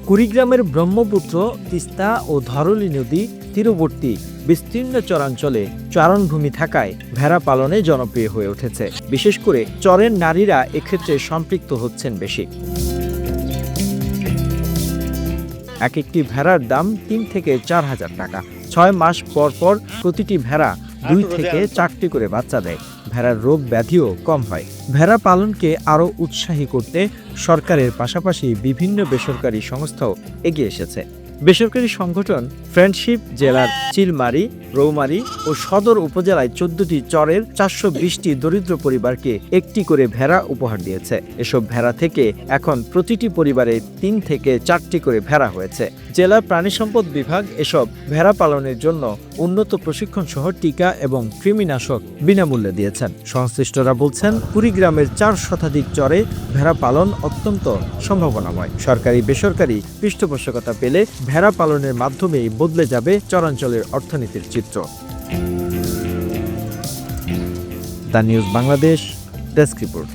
কুড়িগ্রামের ব্রহ্মপুত্র, তিস্তা ও ধরলী নদী তীরবর্তী বিস্তীর্ণ চরাঞ্চলে চারণভূমি থাকায় ভেড়া পালনে জনপ্রিয় হয়ে উঠেছে। বিশেষ করে চরের নারীরা এক্ষেত্রে সম্পৃক্ত হচ্ছেন বেশি। এক একটি ভেড়ার দাম ৩ থেকে ৪ হাজার টাকা। ৬ মাস পর পর প্রতিটি ভেড়া ২ থেকে ৪টি করে বাচ্চা দেয়। ভেড়ার রোগ ব্যাধিও কম হয়। ভেড়া পালনকে আরও উৎসাহী করতে সরকারের পাশাপাশি বিভিন্ন বেসরকারি সংস্থাও এগিয়ে এসেছে। বেসরকারি সংগঠন ফ্রেন্ডশিপ জেলার চিলমারি, রৌমারী ও সদর উপজেলায় ১৪টি চরের ৪২০টি দরিদ্র পরিবারকে একটি করে ভেড়া উপহার দিয়েছে। এসব ভেড়া থেকে এখন প্রতিটি পরিবারে ৩ থেকে ৪টি করে ভেড়া হয়েছে। জেলা প্রাণী সম্পদ বিভাগ এসব ভেড়া পালনের জন্য উন্নত প্রশিক্ষণ সহ টিকা এবং কৃমিনাশক বিনামূল্যে দিয়েছেন। সংশ্লিষ্টরা বলছেন, কুড়িগ্রামের ৪ শতাধিক চরে ভেড়া পালন অত্যন্ত সম্ভাবনাময়। সরকারি বেসরকারি পৃষ্ঠপোষকতা পেলে ভেড়া পালনের মাধ্যমেই বদলে যাবে চরাঞ্চলের অর্থনীতির চিত্র। The news Bangladesh, desk report.